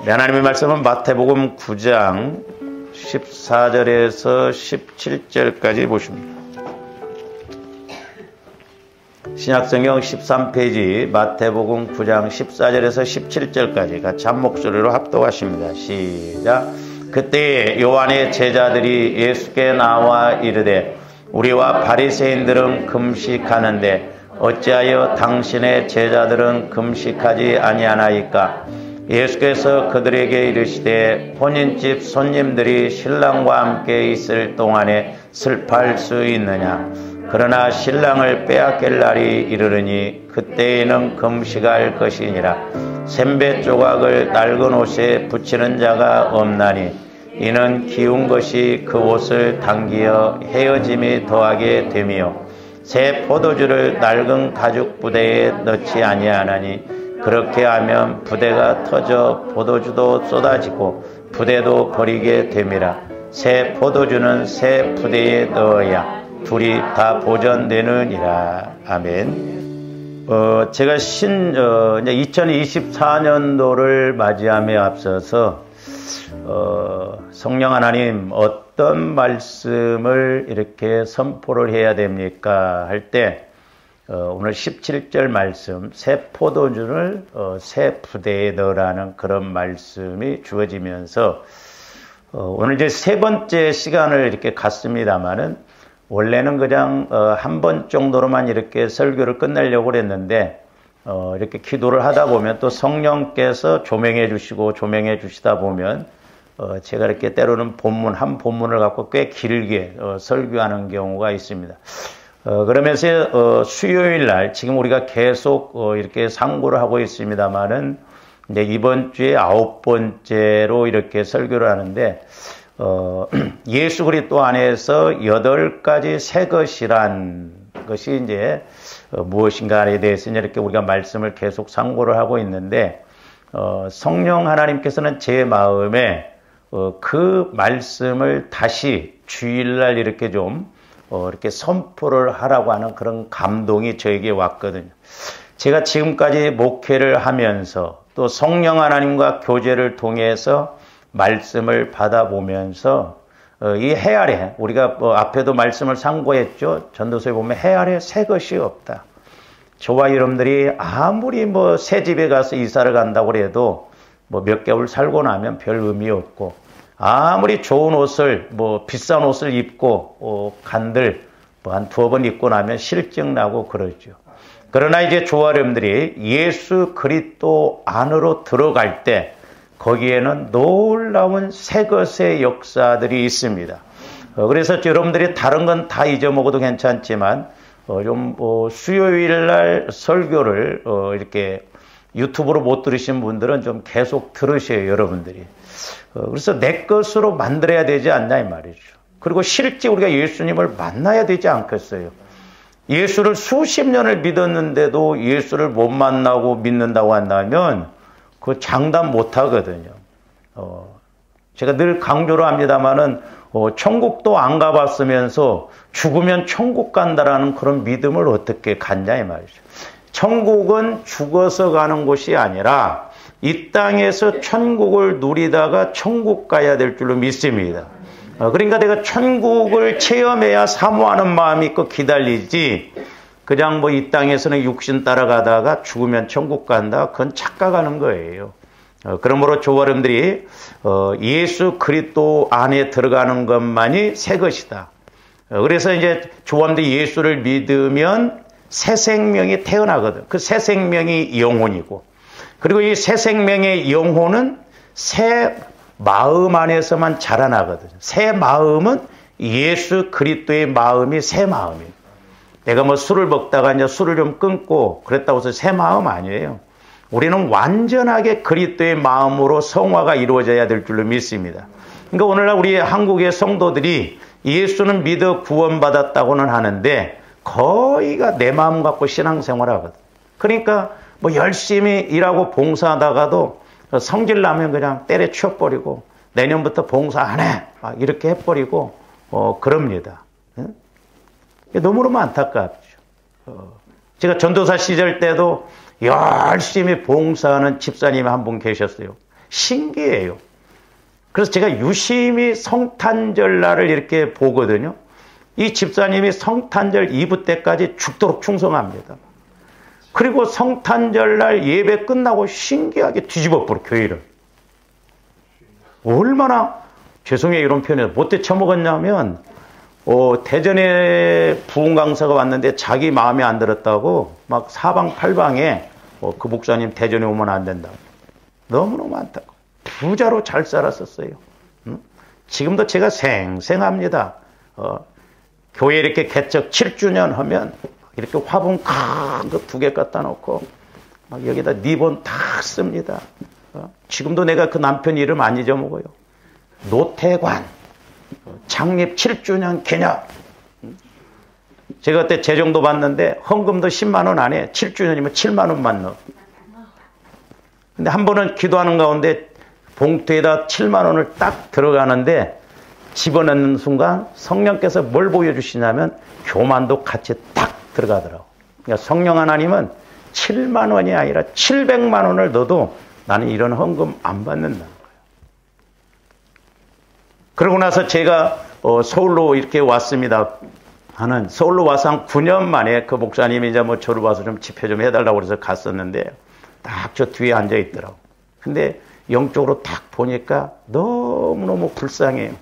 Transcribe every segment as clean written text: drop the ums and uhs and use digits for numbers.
하나님의 말씀은 마태복음 9장 14절에서 17절까지 보십니다. 신약성경 13페이지 마태복음 9장 14절에서 17절까지 같이 한 목소리로 합독하십니다. 시작. 그때 요한의 제자들이 예수께 나와 이르되 우리와 바리새인들은 금식하는데 어찌하여 당신의 제자들은 금식하지 아니하나이까? 예수께서 그들에게 이르시되 혼인집 손님들이 신랑과 함께 있을 동안에 슬퍼할 수 있느냐? 그러나 신랑을 빼앗길 날이 이르르니 그때에는 금식할 것이니라. 셈배 조각을 낡은 옷에 붙이는 자가 없나니 이는 기운 것이 그 옷을 당기어 헤어짐이 더하게 되며 새 포도주를 낡은 가죽 부대에 넣지 아니하나니 그렇게 하면 부대가 터져 포도주도 쏟아지고 부대도 버리게 됨이라. 새 포도주는 새 부대에 넣어야 둘이 다 보존되느니라. 아멘. 제가 이제 2024년도를 맞이함에 앞서서 성령 하나님 어떤 말씀을 이렇게 선포를 해야 됩니까? 할 때 오늘 17절 말씀 새 포도주를 새 부대에 넣으라는 그런 말씀이 주어지면서 오늘 이제 세 번째 시간을 이렇게 갔습니다마는 원래는 그냥 한 번 정도로만 이렇게 설교를 끝내려고 그랬는데 이렇게 기도를 하다 보면 또 성령께서 조명해 주시고 조명해 주시다 보면 제가 이렇게 때로는 한 본문을 갖고 꽤 길게 설교하는 경우가 있습니다. 그러면서 수요일 날 지금 우리가 계속 이렇게 상고를 하고 있습니다만은 이제 이번 주에 9번째로 이렇게 설교를 하는데 예수 그리스도 안에서 8가지 새 것이란 것이 이제 무엇인가에 대해서 이렇게 우리가 말씀을 계속 상고를 하고 있는데 성령 하나님께서는 제 마음에 그 말씀을 다시 주일날 이렇게 좀 이렇게 선포를 하라고 하는 그런 감동이 저에게 왔거든요. 제가 지금까지 목회를 하면서 또 성령 하나님과 교제를 통해서 말씀을 받아보면서 이 해 아래 우리가 앞에도 말씀을 상고했죠. 전도서에 보면 해 아래 새 것이 없다. 저와 여러분들이 아무리 새 집에 가서 이사를 간다고 해도 몇 개월 살고 나면 별 의미 없고 아무리 좋은 옷을 비싼 옷을 입고 간들 한 2번 입고 나면 실증 나고 그러죠. 그러나 이제 저와 여러분들이 예수 그리스도 안으로 들어갈 때 거기에는 놀라운 새 것의 역사들이 있습니다. 그래서 여러분들이 다른 건 다 잊어먹어도 괜찮지만 좀 수요일 날 설교를 이렇게 유튜브로 못 들으신 분들은 좀 계속 들으셔요, 여러분들이. 그래서 내 것으로 만들어야 되지 않나 이 말이죠. 그리고 실제 우리가 예수님을 만나야 되지 않겠어요? 예수를 수십 년을 믿었는데도 예수를 못 만나고 믿는다고 한다면 그 장담 못 하거든요. 제가 늘 강조를 합니다만은 천국도 안 가봤으면서 죽으면 천국 간다라는 그런 믿음을 어떻게 갖냐 이 말이죠. 천국은 죽어서 가는 곳이 아니라 이 땅에서 천국을 누리다가 천국 가야 될 줄로 믿습니다. 그러니까 내가 천국을 체험해야 사모하는 마음이 있고 기다리지 그냥 이 땅에서는 육신 따라가다가 죽으면 천국 간다. 그건 착각하는 거예요. 그러므로 저와 여러분들이 예수 그리스도 안에 들어가는 것만이 새 것이다. 그래서 이제 저와 여러분들이 예수를 믿으면 새 생명이 태어나거든. 그 새 생명이 영혼이고 그리고 이 새 생명의 영혼은 새 마음 안에서만 자라나거든요. 새 마음은 예수 그리스도의 마음이 새 마음이에요. 내가 술을 먹다가 이제 술을 좀 끊고 그랬다고 해서 새 마음 아니에요. 우리는 완전하게 그리스도의 마음으로 성화가 이루어져야 될 줄로 믿습니다. 그러니까 오늘날 우리 한국의 성도들이 예수는 믿어 구원받았다고는 하는데 거의가 내 마음 갖고 신앙생활 하거든. 그러니까 열심히 일하고 봉사하다가도 성질 나면 그냥 때려치워버리고 내년부터 봉사 안 해. 이렇게 해버리고 그럽니다. 너무너무 안타깝죠. 제가 전도사 시절 때도 열심히 봉사하는 집사님이 한 분 계셨어요. 신기해요. 그래서 제가 유심히 성탄절 날을 이렇게 보거든요. 이 집사님이 성탄절 2부 때까지 죽도록 충성합니다. 그리고 성탄절 날 예배 끝나고 신기하게 뒤집어 버려, 교회를. 얼마나, 죄송해요, 이런 표현에서 못돼 처먹었냐면, 대전에 부흥 강사가 왔는데 자기 마음에 안 들었다고 막 사방팔방에 그 목사님 대전에 오면 안 된다고. 너무너무 많다고. 부자로 잘 살았었어요. 지금도 제가 생생합니다. 교회 이렇게 개척 7주년 하면 이렇게 화분 큰 거 2개 갖다 놓고 막 여기다 리본 다 씁니다. 지금도 내가 그 남편 이름 안 잊어먹어요. 노태관 창립 7주년 기념. 제가 그때 재정도 받는데 헌금도 10만 원 안에 7주년이면 7만 원만 넣어. 근데 한 번은 기도하는 가운데 봉투에다 7만 원을 딱 들어가는데 집어넣는 순간 성령께서 뭘 보여주시냐면 교만도 같이 딱 들어가더라고. 그러니까 성령 하나님은 7만 원이 아니라 700만 원을 넣어도 나는 이런 헌금 안 받는다는 거예요. 그러고 나서 제가 서울로 이렇게 왔습니다. 하는 서울로 와서 한 9년 만에 그 목사님이 이제 뭐 저를 와서 좀 집회 좀 해달라고 그래서 갔었는데 딱 저 뒤에 앉아 있더라고. 근데 영적으로 딱 보니까 너무너무 불쌍해요.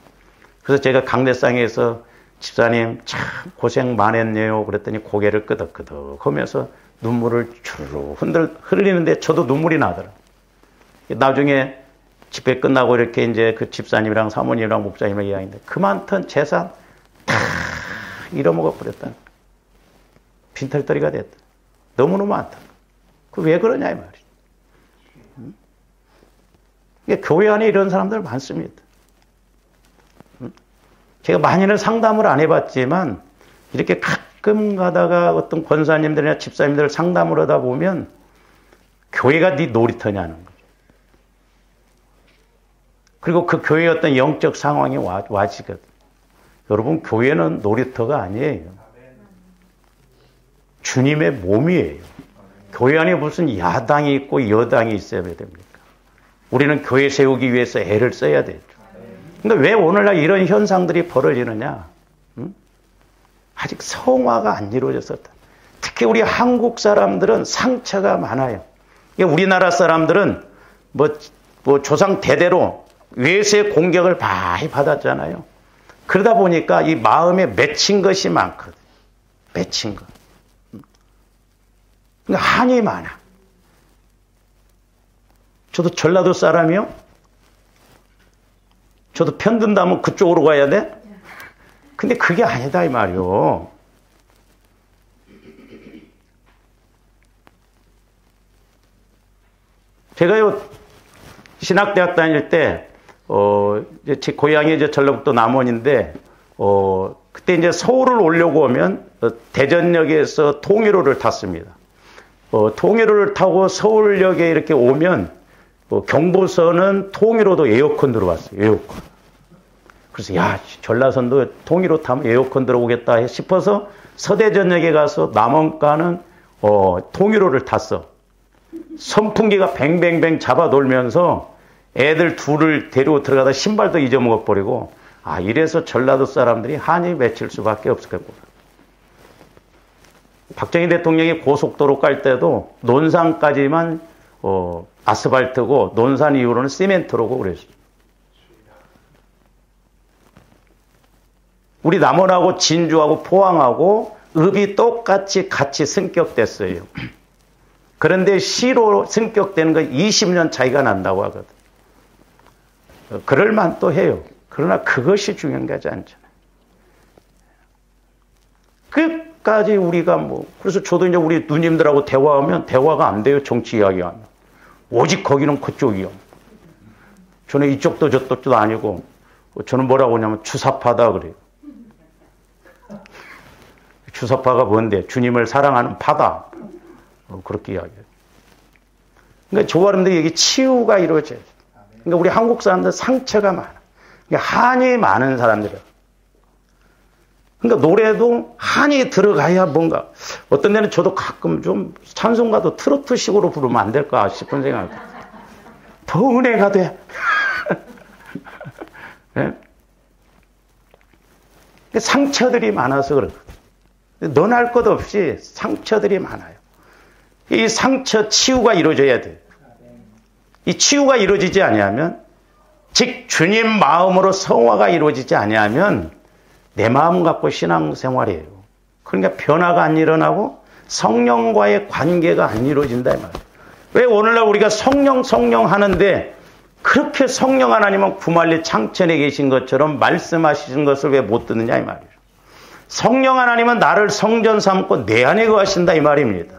그래서 제가 강대상에서 집사님 참 고생 많았네요. 그랬더니 고개를 끄덕끄덕 하면서 눈물을 주르륵 흘리는데 저도 눈물이 나더라고요. 나중에 집회 끝나고 이렇게 이제 그 집사님이랑 사모님이랑 목사님이랑 이야기했는데 그 많던 재산 다 잃어먹어 버렸다. 빈털터리가 됐다. 너무너무 많다. 그 왜 그러냐 이 말이죠. 교회 안에 이런 사람들 많습니다. 제가 많이는 상담을 안 해봤지만 이렇게 가끔 가다가 어떤 권사님들이나 집사님들 상담을 하다 보면 교회가 네 놀이터냐는 거죠. 그리고 그 교회의 어떤 영적 상황이 와지거든. 여러분, 교회는 놀이터가 아니에요. 주님의 몸이에요. 교회 안에 무슨 야당이 있고 여당이 있어야 됩니까? 우리는 교회 세우기 위해서 애를 써야 되죠. 근데 왜 오늘날 이런 현상들이 벌어지느냐? 아직 성화가 안 이루어졌었다. 특히 우리 한국 사람들은 상처가 많아요. 우리나라 사람들은 뭐 조상 대대로 외세 공격을 많이 받았잖아요. 그러다 보니까 이 마음에 맺힌 것이 많거든. 맺힌 것. 그러니까 한이 많아. 저도 전라도 사람이요. 저도 편든다면 그쪽으로 가야 돼? 근데 그게 아니다 이 말이요. 제가요 신학대학 다닐 때 제 고향이 이제 전라북도 남원인데 그때 이제 서울을 오려고 하면 대전역에서 통일호를 탔습니다. 통일호를 타고 서울역에 이렇게 오면 경부선은 통일호도 에어컨 들어왔어요. 에어컨. 그래서 야 전라선도 통일호 타면 에어컨 들어오겠다 싶어서 서대전역에 가서 남원가는 통일호를 탔어. 선풍기가 뱅뱅뱅 잡아 돌면서 애들 둘을 데리고 들어가다 신발도 잊어먹어 버리고 이래서 전라도 사람들이 한이 맺힐 수밖에 없었겠구나. 박정희 대통령이 고속도로 깔 때도 논산까지만 아스팔트고 논산 이후로는 시멘트로고 그랬어요. 우리 남원하고 진주하고 포항하고 읍이 똑같이 같이 승격됐어요. 그런데 시로 승격되는 거 20년 차이가 난다고 하거든. 그럴만 또 해요. 그러나 그것이 중요한 거지 않잖아요. 끝까지 우리가 그래서 저도 이제 우리 누님들하고 대화하면 대화가 안 돼요. 정치 이야기하면. 오직 거기는 그쪽이요. 저는 이쪽도 저쪽도 아니고, 저는 뭐라고 하냐면 주사파다 그래요. 주사파가 뭔데? 주님을 사랑하는 파다. 그렇게 이야기해요. 그러니까 조화른데 이게 치유가 이루어져요. 그러니까 우리 한국 사람들 상처가 많아. 그러니까 한이 많은 사람들이에요. 그러니까 노래도 한이 들어가야 뭔가. 어떤 데는 저도 가끔 좀 찬송가도 트로트식으로 부르면 안 될까 싶은 생각이 들어요. 더 은혜가 돼. 네? 상처들이 많아서 그렇거든. 너날 것 없이 상처들이 많아요. 이 상처 치유가 이루어져야 돼요. 이 치유가 이루어지지 아니하면, 즉 주님 마음으로 성화가 이루어지지 아니하면 내 마음 갖고 신앙생활이에요. 그러니까 변화가 안 일어나고 성령과의 관계가 안 이루어진다 이 말이에요. 왜 오늘날 우리가 성령 하는데 그렇게 성령 하나님은 구말리 창천에 계신 것처럼 말씀하시는 것을 왜 못 듣느냐 이 말이에요. 성령 하나님은 나를 성전 삼고 내 안에 거하신다 이 말입니다.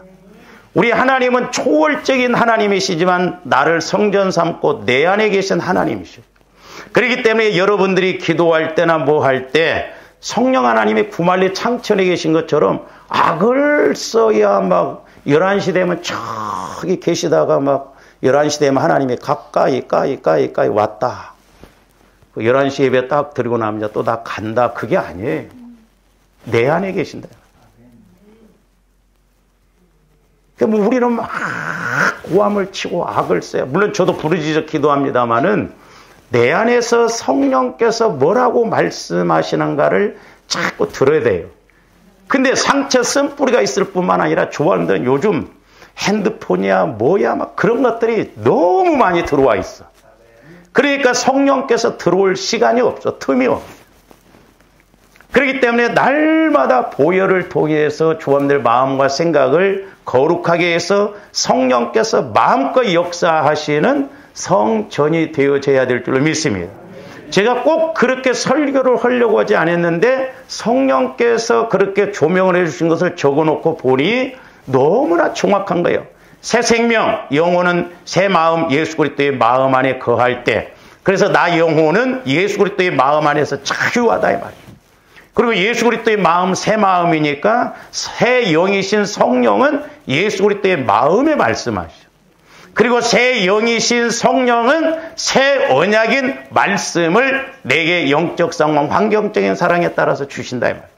우리 하나님은 초월적인 하나님이시지만 나를 성전 삼고 내 안에 계신 하나님이시죠. 그렇기 때문에 여러분들이 기도할 때나 뭐 할 때 성령 하나님이 구말리 창천에 계신 것처럼 악을 써야 막 11시 되면 저기 계시다가 막 11시 되면 하나님이 가까이 왔다. 11시 예배 딱 드리고 나면 또 나 간다. 그게 아니에요. 내 안에 계신다. 그러니까 우리는 막 고함을 치고 악을 써요. 물론 저도 부르짖어 기도합니다마는 내 안에서 성령께서 뭐라고 말씀하시는가를 자꾸 들어야 돼요. 근데 상처 쓴뿌리가 있을 뿐만 아니라 조합들은 요즘 핸드폰이야 뭐야 막 그런 것들이 너무 많이 들어와 있어. 그러니까 성령께서 들어올 시간이 없어. 틈이 없어. 그렇기 때문에 날마다 보혈을 통해서 조합들 마음과 생각을 거룩하게 해서 성령께서 마음껏 역사하시는 성전이 되어져야 될 줄로 믿습니다. 제가 꼭 그렇게 설교를 하려고 하지 않았는데 성령께서 그렇게 조명을 해주신 것을 적어놓고 보니 너무나 정확한 거예요. 새 생명, 영혼은 새 마음 예수 그리스도의 마음 안에 거할 때, 그래서 나 영혼은 예수 그리스도의 마음 안에서 자유하다 이 말이에요. 그리고 예수 그리스도의 마음 새 마음이니까 새 영이신 성령은 예수 그리스도의 마음에 말씀하시죠. 그리고 새 영이신 성령은 새 언약인 말씀을 내게 영적 상황, 환경적인 사랑에 따라서 주신다 이 말이에요.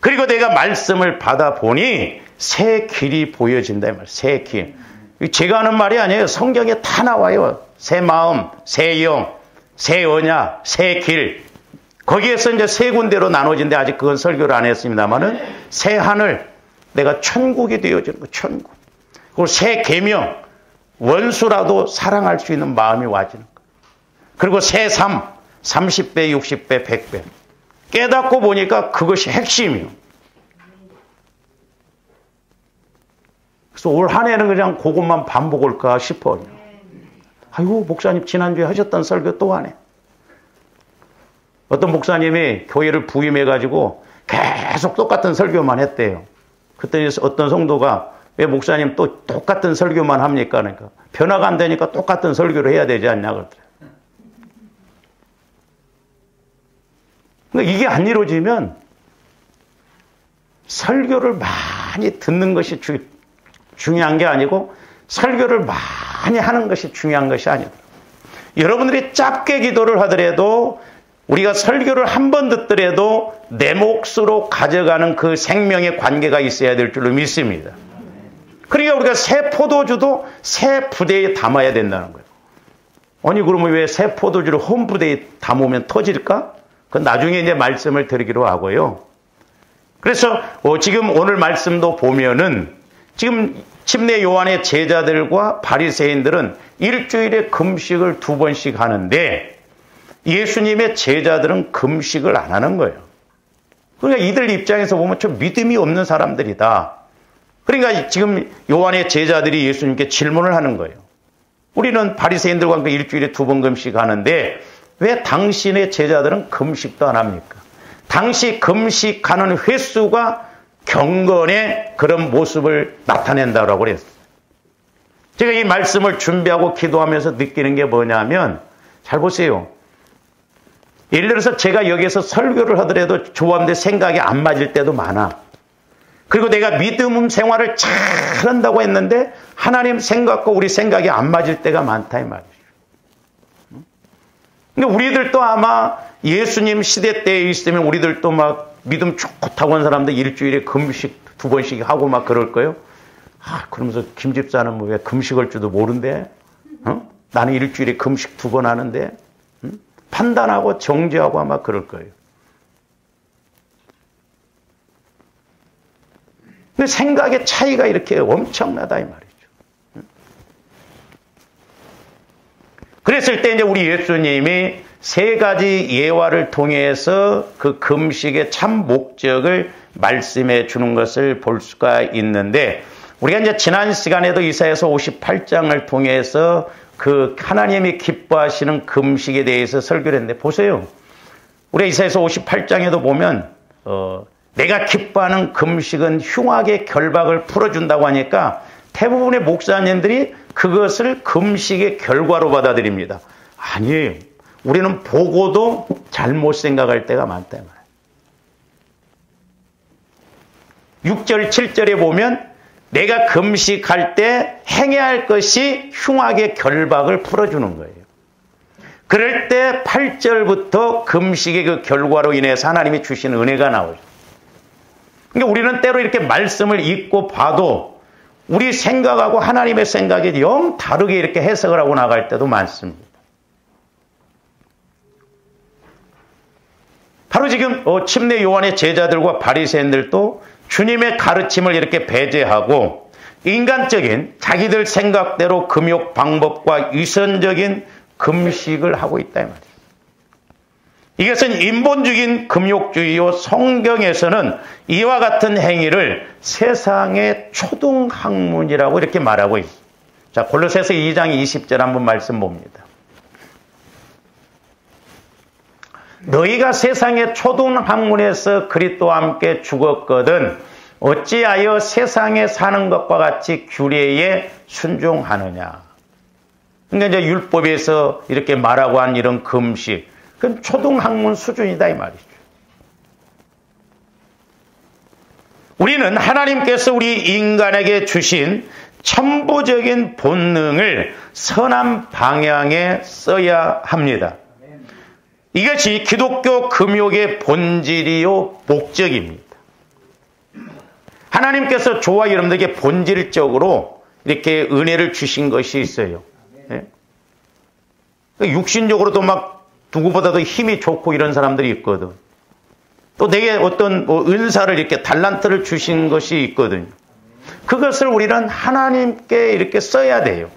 그리고 내가 말씀을 받아보니 새 길이 보여진다 이 말이에요. 새 길. 제가 하는 말이 아니에요. 성경에 다 나와요. 새 마음, 새 영, 새 언약, 새 길. 거기에서 이제 세 군데로 나눠진데 아직 그건 설교를 안 했습니다만은 새 하늘, 내가 천국이 되어지는 거, 천국. 그리고 새 계명, 원수라도 사랑할 수 있는 마음이 와지는 거. 그리고 새 삶, 30배, 60배, 100배. 깨닫고 보니까 그것이 핵심이에요. 그래서 올 한 해는 그냥 그것만 반복할까 싶어요. 아이고, 목사님 지난주에 하셨던 설교 또 하네. 어떤 목사님이 교회를 부임해가지고 계속 똑같은 설교만 했대요. 그때 어떤 성도가 왜 목사님 또 똑같은 설교만 합니까? 그러니까 변화가 안 되니까 똑같은 설교를 해야 되지 않냐 그러더래요. 그러니까 이게 안 이루어지면 설교를 많이 듣는 것이 중요한 게 아니고 설교를 많이 하는 것이 중요한 것이 아니더라고요. 여러분들이 짧게 기도를 하더라도 우리가 설교를 한 번 듣더라도 내 몫으로 가져가는 그 생명의 관계가 있어야 될 줄로 믿습니다. 그러니까 우리가 새 포도주도 새 부대에 담아야 된다는 거예요. 아니 그러면 왜 새 포도주를 홈 부대에 담으면 터질까? 그건 나중에 이제 말씀을 드리기로 하고요. 그래서 지금 오늘 말씀도 보면은 지금 침례 요한의 제자들과 바리새인들은 일주일에 금식을 2번씩 하는데 예수님의 제자들은 금식을 안 하는 거예요. 그러니까 이들 입장에서 보면 좀 믿음이 없는 사람들이다. 그러니까 지금 요한의 제자들이 예수님께 질문을 하는 거예요. 우리는 바리새인들과 함께 일주일에 2번 금식하는데 왜 당신의 제자들은 금식도 안 합니까? 당시 금식하는 횟수가 경건의 그런 모습을 나타낸다고 그랬어요. 제가 이 말씀을 준비하고 기도하면서 느끼는 게 뭐냐면 잘 보세요. 예를 들어서 제가 여기서 설교를 하더라도 조합대 생각이 안 맞을 때도 많아. 그리고 내가 믿음 생활을 잘 한다고 했는데 하나님 생각과 우리 생각이 안 맞을 때가 많다 이 말이죠. 근데 우리들도 아마 예수님 시대 때에 있으면 우리들도 막 믿음 좋다고 하는 사람들 일주일에 금식 2번씩 하고 막 그럴 거예요. 그러면서 김 집사는 뭐 왜 금식할 줄도 모른대? 나는 일주일에 금식 2번 하는데 판단하고 정죄하고 아마 그럴 거예요. 근데 생각의 차이가 이렇게 엄청나다 이 말이죠. 그랬을 때 이제 우리 예수님이 3가지 예화를 통해서 그 금식의 참 목적을 말씀해 주는 것을 볼 수가 있는데, 우리가 이제 지난 시간에도 이사야서 58장을 통해서 그 하나님이 기뻐하시는 금식에 대해서 설교를 했는데, 보세요. 우리 이사야서 58장에도 보면 내가 기뻐하는 금식은 흉악의 결박을 풀어준다고 하니까 대부분의 목사님들이 그것을 금식의 결과로 받아들입니다. 아니에요. 우리는 보고도 잘못 생각할 때가 많다 말이에요. 6절, 7절에 보면 내가 금식할 때 행해야 할 것이 흉악의 결박을 풀어주는 거예요. 그럴 때 8절부터 금식의 그 결과로 인해서 하나님이 주신 은혜가 나오죠. 그러니까 우리는 때로 이렇게 말씀을 읽고 봐도 우리 생각하고 하나님의 생각이 영 다르게 이렇게 해석을 하고 나갈 때도 많습니다. 바로 지금 침례 요한의 제자들과 바리새인들도 주님의 가르침을 이렇게 배제하고 인간적인 자기들 생각대로 금욕 방법과 위선적인 금식을 하고 있다 이 말이에요. 이것은 인본주의인 금욕주의요, 성경에서는 이와 같은 행위를 세상의 초등학문이라고 이렇게 말하고 있습니다. 자, 골로새서 2장 20절 한번 말씀 봅니다. 너희가 세상의 초등학문에서 그리스도와 함께 죽었거든 어찌하여 세상에 사는 것과 같이 규례에 순종하느냐. 그러니까 이제 율법에서 이렇게 말하고 한 이런 금식, 그건 초등학문 수준이다 이 말이죠. 우리는 하나님께서 우리 인간에게 주신 천부적인 본능을 선한 방향에 써야 합니다. 이것이 기독교 금욕의 본질이요 목적입니다. 하나님께서 저와 여러분들에게 본질적으로 이렇게 은혜를 주신 것이 있어요. 네? 육신적으로도 막 누구보다도 힘이 좋고 이런 사람들이 있거든. 또 내게 어떤 은사를 이렇게 달란트를 주신 것이 있거든요. 그것을 우리는 하나님께 이렇게 써야 돼요.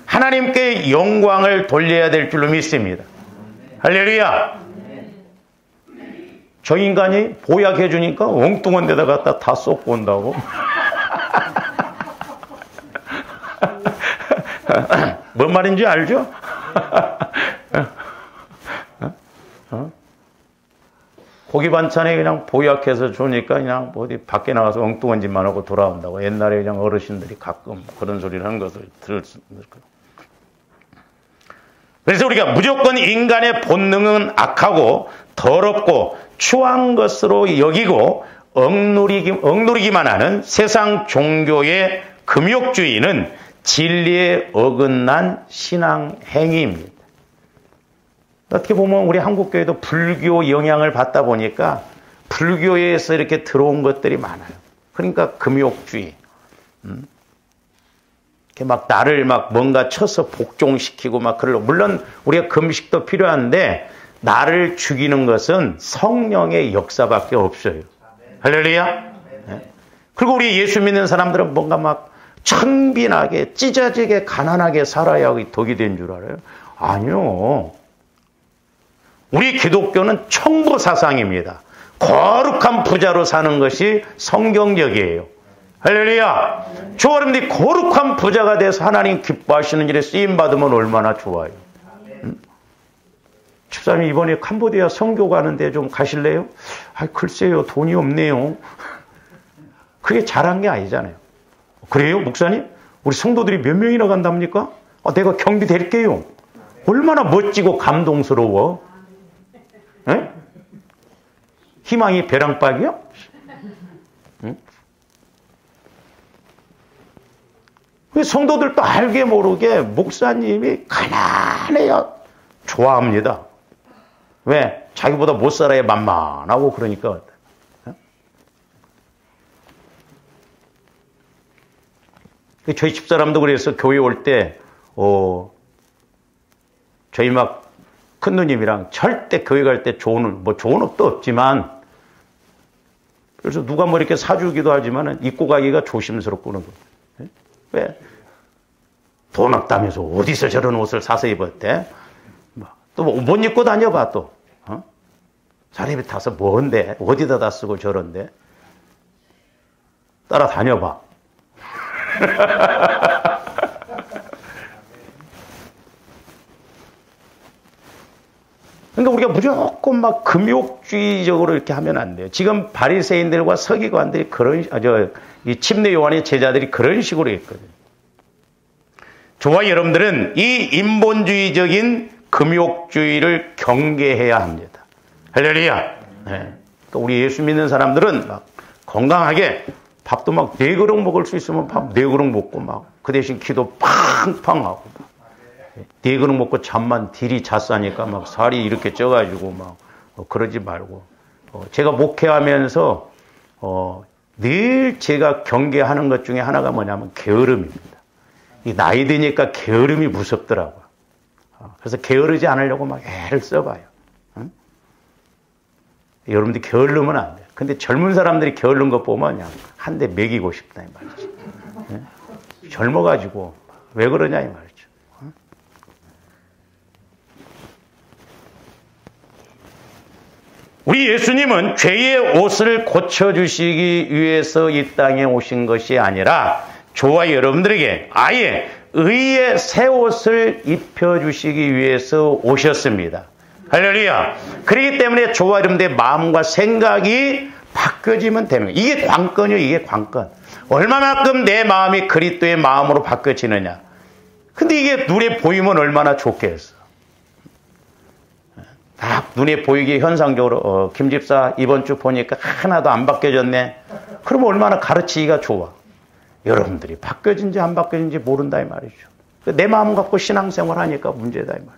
하나님께 영광을 돌려야 될 줄로 믿습니다. 할렐루야. 저 인간이 보약해 주니까 엉뚱한 데다 갖다 다 쏟고 온다고. 뭔 말인지 알죠? 고기 반찬에 그냥 보약해서 주니까 그냥 어디 밖에 나가서 엉뚱한 짓만 하고 돌아온다고. 옛날에 그냥 어르신들이 가끔 그런 소리를 하는 것을 들을 수 있을 거예요. 그래서 우리가 무조건 인간의 본능은 악하고 더럽고 추한 것으로 여기고 억누르기만 하는 세상 종교의 금욕주의는 진리에 어긋난 신앙 행위입니다. 어떻게 보면 우리 한국교회도 불교 영향을 받다 보니까 불교에서 이렇게 들어온 것들이 많아요. 그러니까 금욕주의. 이렇게 막 나를 막 뭔가 쳐서 복종시키고 막 그러려. 물론 우리가 금식도 필요한데 나를 죽이는 것은 성령의 역사밖에 없어요. 할렐루야. 네. 그리고 우리 예수 믿는 사람들은 뭔가 막 천빈하게 찢어지게 가난하게 살아야 덕이 된 줄 알아요? 아니요. 우리 기독교는 청부 사상입니다. 거룩한 부자로 사는 것이 성경적이에요. 할렐루야. 저 여러분들이 거룩한 부자가 돼서 하나님 기뻐하시는 일에 쓰임받으면 얼마나 좋아요. 집사님 이번에 캄보디아 선교 가는데 좀 가실래요? 아, 글쎄요. 돈이 없네요. 그게 잘한 게 아니잖아요. 그래요? 목사님? 우리 성도들이 몇 명이나 간답니까? 내가 경비 드릴게요. 얼마나 멋지고 감동스러워. 에? 희망이 벼랑박이요? 응? 성도들도 알게 모르게 목사님이 가난해야 좋아합니다. 왜? 자기보다 못 살아야 만만하고 그러니까. 저희 집사람도 그래서 교회 올 때, 저희 막 큰 누님이랑 절대 교회 갈 때 좋은 옷도 없지만, 그래서 누가 뭐 이렇게 사주기도 하지만은 입고 가기가 조심스럽고 그런 거예요. 왜? 돈 없다면서 어디서 저런 옷을 사서 입었대? 또 못 입고 다녀봐 또. 자리에 타서 뭔데? 어디다 다 쓰고 저런데? 따라 다녀봐. 그러니까 우리가 무조건 막 금욕주의적으로 이렇게 하면 안 돼요. 지금 바리새인들과 서기관들이 이 침례 요한의 제자들이 그런 식으로 했거든요. 저와 여러분들은 이 인본주의적인 금욕주의를 경계해야 합니다. 할렐루야. 네. 그러니까 우리 예수 믿는 사람들은 막 건강하게 밥도 막 4그릇 먹을 수 있으면 밥 4그릇 먹고 막 그 대신 기도 팡팡 하고 막 4그릇 먹고 잠만 딜이 잤사니까 막 살이 이렇게 쪄가지고 막 그러지 말고 제가 목회하면서 늘 제가 경계하는 것 중에 하나가 뭐냐면 게으름입니다. 이 나이 드니까 게으름이 무섭더라고요. 그래서 게으르지 않으려고 막 애를 써봐요. 응? 여러분들 게으르면 안 돼요. 근데 젊은 사람들이 게으른 것 보면 그냥 한 대 먹이고 싶다 이 말이지. 응? 젊어가지고 왜 그러냐 이 말이죠. 응? 우리 예수님은 죄의 옷을 고쳐주시기 위해서 이 땅에 오신 것이 아니라 저와 여러분들에게 아예 의의 새 옷을 입혀주시기 위해서 오셨습니다. 할렐루야. 그렇기 때문에 저와 여러분들의 마음과 생각이 바뀌어지면 되는 거예요. 이게 관건이에요. 이게 관건. 얼마만큼 내 마음이 그리스도의 마음으로 바뀌어지느냐. 근데 이게 눈에 보이면 얼마나 좋겠어. 딱 눈에 보이게 현상적으로 김 집사 이번 주 보니까 하나도 안 바뀌어졌네. 그러면 얼마나 가르치기가 좋아. 여러분들이 바뀌어진지 안 바뀌어진지 모른다 이 말이죠. 내 마음 갖고 신앙생활 하니까 문제다 이 말이죠.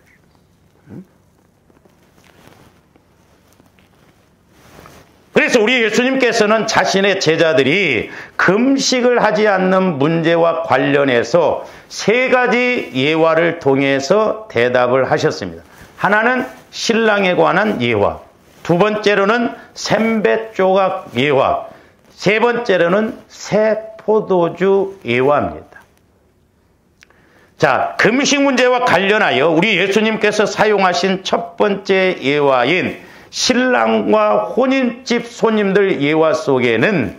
그래서 우리 예수님께서는 자신의 제자들이 금식을 하지 않는 문제와 관련해서 3가지 예화를 통해서 대답을 하셨습니다. 하나는 신랑에 관한 예화, 2번째로는 셈배조각 예화, 3번째로는 새 포도주 예화입니다. 자, 금식 문제와 관련하여 우리 예수님께서 사용하신 첫 번째 예화인 신랑과 혼인집 손님들 예화 속에는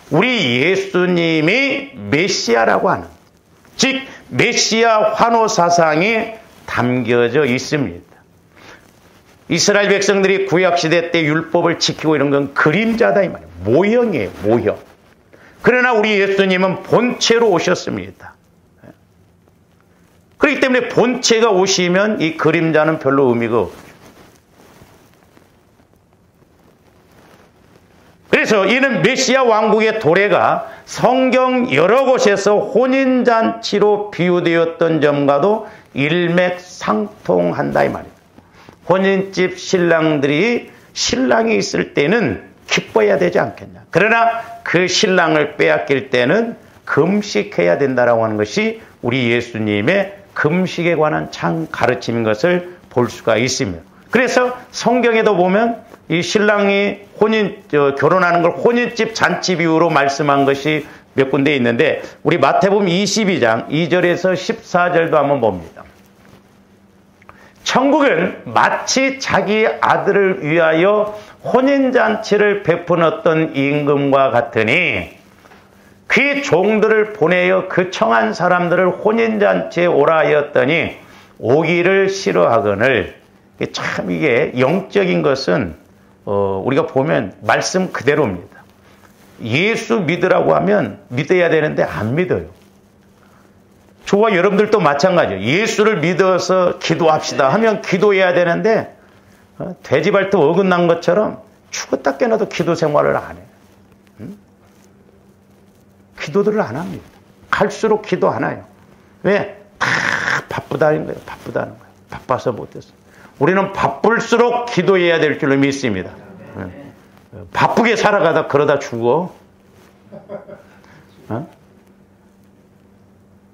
우리 예수님이 메시아라고 하는, 즉 메시아 환호 사상이 담겨져 있습니다. 이스라엘 백성들이 구약시대 때 율법을 지키고 이런 건 그림자다 이 말이에요. 모형이에요. 모형. 그러나 우리 예수님은 본체로 오셨습니다. 그렇기 때문에 본체가 오시면 이 그림자는 별로 의미가 없죠. 그래서 이는 메시아 왕국의 도래가 성경 여러 곳에서 혼인잔치로 비유되었던 점과도 일맥상통한다 이 말이에요. 혼인집 신랑들이 신랑이 있을 때는 기뻐해야 되지 않겠냐. 그러나 그 신랑을 빼앗길 때는 금식해야 된다라고 하는 것이 우리 예수님의 금식에 관한 참 가르침인 것을 볼 수가 있습니다. 그래서 성경에도 보면 이 신랑이 결혼하는 걸 혼인집 잔치 비유로 말씀한 것이 몇 군데 있는데 우리 마태복음 22장 2절에서 14절도 한번 봅니다. 천국은 마치 자기 아들을 위하여 혼인잔치를 베푸었던 임금과 같으니 그의 종들을 보내어 그 청한 사람들을 혼인잔치에 오라 하였더니 오기를 싫어하거늘. 참 이게 영적인 것은 우리가 보면 말씀 그대로입니다. 예수 믿으라고 하면 믿어야 되는데 안 믿어요. 저와 여러분들도 마찬가지예요. 예수를 믿어서 기도합시다 하면 기도해야 되는데 돼지발톱 어긋난 것처럼 죽었다 깨어나도 기도 생활을 안 해요. 기도들을 안 합니다. 갈수록 기도 안 해요. 왜? 다 바쁘다는 거예요. 바쁘다는 거예요. 바빠서 못했어요. 우리는 바쁠수록 기도해야 될 줄로 믿습니다. 바쁘게 살아가다 그러다 죽어.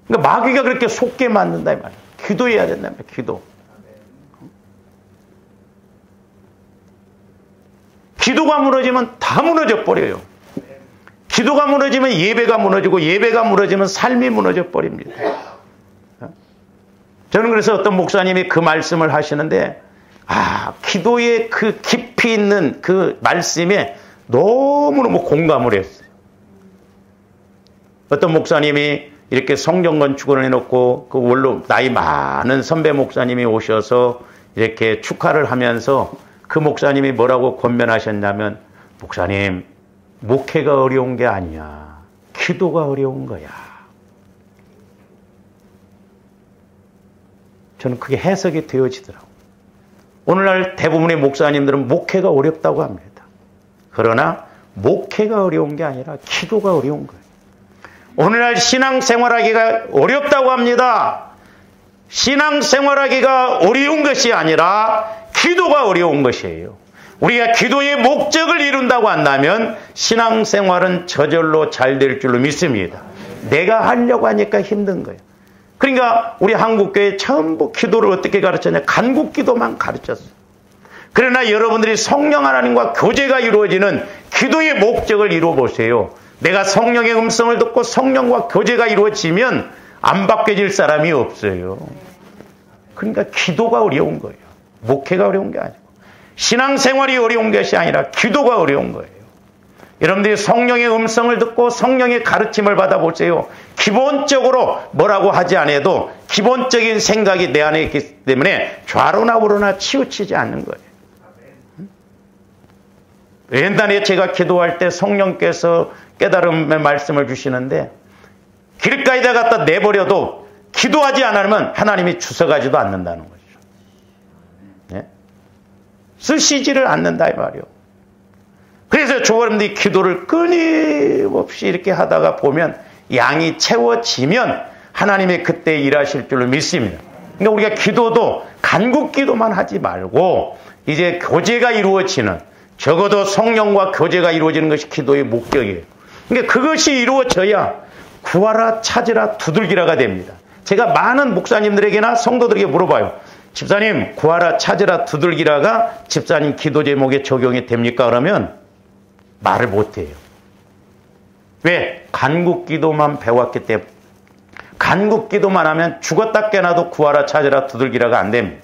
그러니까 마귀가 그렇게 속게 만든다 이 말이에요. 기도해야 된다 이 말이에요. 기도. 기도가 무너지면 다 무너져 버려요. 기도가 무너지면 예배가 무너지고 예배가 무너지면 삶이 무너져 버립니다. 저는 그래서 어떤 목사님이 그 말씀을 하시는데 기도의 그 깊이 있는 그 말씀에 너무너무 공감을 했어요. 어떤 목사님이 이렇게 성전 건축을 해놓고 그 원로 나이 많은 선배 목사님이 오셔서 이렇게 축하를 하면서 그 목사님이 뭐라고 권면하셨냐면, 목사님, 목회가 어려운 게 아니야. 기도가 어려운 거야. 저는 그게 해석이 되어지더라고요. 오늘날 대부분의 목사님들은 목회가 어렵다고 합니다. 그러나 목회가 어려운 게 아니라 기도가 어려운 거예요. 오늘날 신앙생활하기가 어렵다고 합니다. 신앙생활하기가 어려운 것이 아니라 기도가 어려운 것이에요. 우리가 기도의 목적을 이룬다고 한다면 신앙생활은 저절로 잘 될 줄로 믿습니다. 내가 하려고 하니까 힘든 거예요. 그러니까 우리 한국교회 전부 기도를 어떻게 가르쳤냐? 간국기도만 가르쳤어요. 그러나 여러분들이 성령 하나님과 교제가 이루어지는 기도의 목적을 이루어보세요. 내가 성령의 음성을 듣고 성령과 교제가 이루어지면 안 바뀌어질 사람이 없어요. 그러니까 기도가 어려운 거예요. 목회가 어려운 게 아니고 신앙생활이 어려운 것이 아니라 기도가 어려운 거예요. 여러분들이 성령의 음성을 듣고 성령의 가르침을 받아보세요. 기본적으로 뭐라고 하지 않아도 기본적인 생각이 내 안에 있기 때문에 좌로나 우로나 치우치지 않는 거예요. 옛날에 제가 기도할 때 성령께서 깨달음의 말씀을 주시는데 길가에다 갖다 내버려도 기도하지 않으면 하나님이 주워가지도 않는다는 거죠. 네? 쓰시지를 않는다 이 말이요. 그래서 여러분들이 기도를 끊임없이 이렇게 하다가 보면 양이 채워지면 하나님이 그때 일하실 줄로 믿습니다. 그러니까 우리가 기도도 간국 기도만 하지 말고 이제 교제가 이루어지는, 적어도 성령과 교제가 이루어지는 것이 기도의 목적이에요. 그러니까 그것이 이루어져야 구하라, 찾으라, 두들기라가 됩니다. 제가 많은 목사님들에게나 성도들에게 물어봐요. 집사님, 구하라, 찾으라, 두들기라가 집사님 기도 제목에 적용이 됩니까? 그러면 말을 못해요. 왜? 간국 기도만 배웠기 때문에. 간국 기도만 하면 죽었다 깨나도 구하라, 찾으라, 두들기라가 안 됩니다.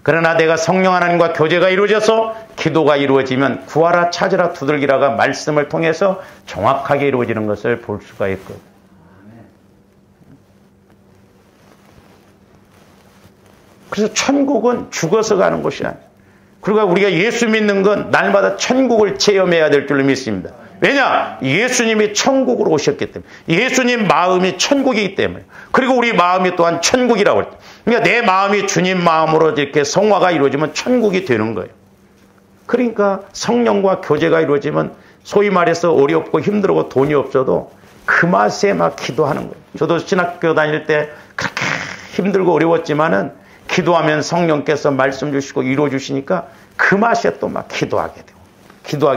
그러나 내가 성령 하나님과 교제가 이루어져서 기도가 이루어지면 구하라, 찾으라, 두들기라가 말씀을 통해서 정확하게 이루어지는 것을 볼 수가 있거든요. 그래서 천국은 죽어서 가는 곳이 아니에요. 그리고 우리가 예수 믿는 건 날마다 천국을 체험해야 될 줄로 믿습니다. 왜냐? 예수님이 천국으로 오셨기 때문에. 예수님 마음이 천국이기 때문에. 그리고 우리 마음이 또한 천국이라고 했죠. 그러니까 내 마음이 주님 마음으로 이렇게 성화가 이루어지면 천국이 되는 거예요. 그러니까 성령과 교제가 이루어지면 소위 말해서 어렵고 힘들고 돈이 없어도 그 맛에 막 기도하는 거예요. 저도 신학교 다닐 때 그렇게 힘들고 어려웠지만은 기도하면 성령께서 말씀 주시고 이루어 주시니까 그 맛에 또 막 기도하게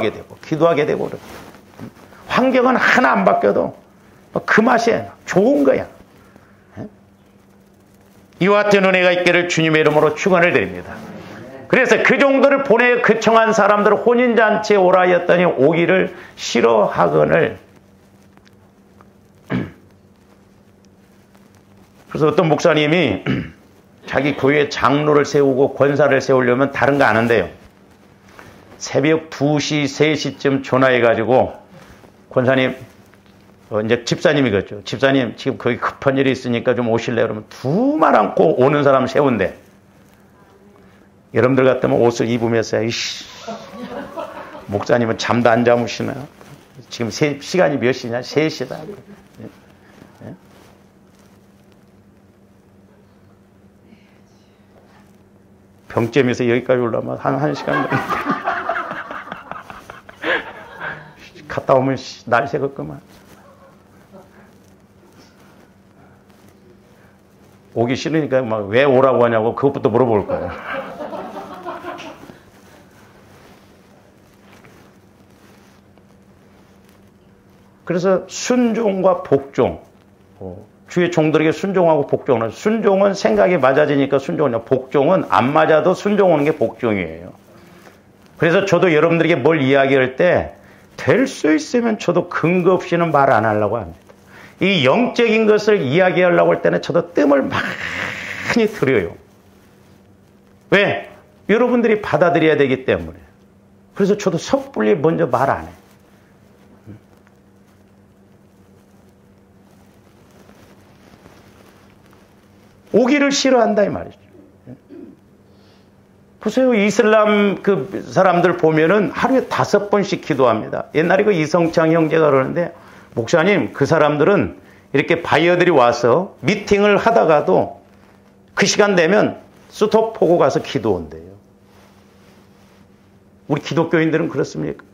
되고 환경은 하나 안 바뀌어도 그 맛에 좋은 거야. 이와 같은 은혜가 있기를 주님의 이름으로 축원을 드립니다. 그래서 그 정도를 보내 그청한 사람들을 혼인잔치에 오라 하였더니 오기를 싫어하거늘. 그래서 어떤 목사님이 자기 교회 장로를 세우고 권사를 세우려면 다른 거 안 한대요. 새벽 2시, 3시쯤 전화해가지고 권사님, 이제 집사님이겠죠. 집사님 지금 거기 급한 일이 있으니까 좀 오실래요? 그러면 두 말 않고 오는 사람 세운대. 여러분들 같으면 옷을 입으면서 이씨, 목사님은 잠도 안 잠으시나요? 지금 시간이 몇 시냐? 3시다. 병점에서 여기까지 올라오면 한 시간 정도. 갔다 오면 날 새겠구만. 오기 싫으니까 막 왜 오라고 하냐고 그것부터 물어볼 거예요. 그래서 순종과 복종, 주의 종들에게 순종하고 복종은, 순종은 생각이 맞아지니까 순종이냐, 복종은 안 맞아도 순종하는 게 복종이에요. 그래서 저도 여러분들에게 뭘 이야기할 때 될 수 있으면 저도 근거 없이는 말 안 하려고 합니다. 이 영적인 것을 이야기하려고 할 때는 저도 뜸을 많이 들여요. 왜? 여러분들이 받아들여야 되기 때문에. 그래서 저도 섣불리 먼저 말 안 해요. 오기를 싫어한다 이 말이죠. 보세요. 이슬람 그 사람들 보면은 하루에 5번씩 기도합니다. 옛날에 그 이성창 형제가 그러는데, 목사님, 그 사람들은 이렇게 바이어들이 와서 미팅을 하다가도 그 시간 되면 스톱하고 가서 기도한대요. 우리 기독교인들은 그렇습니까?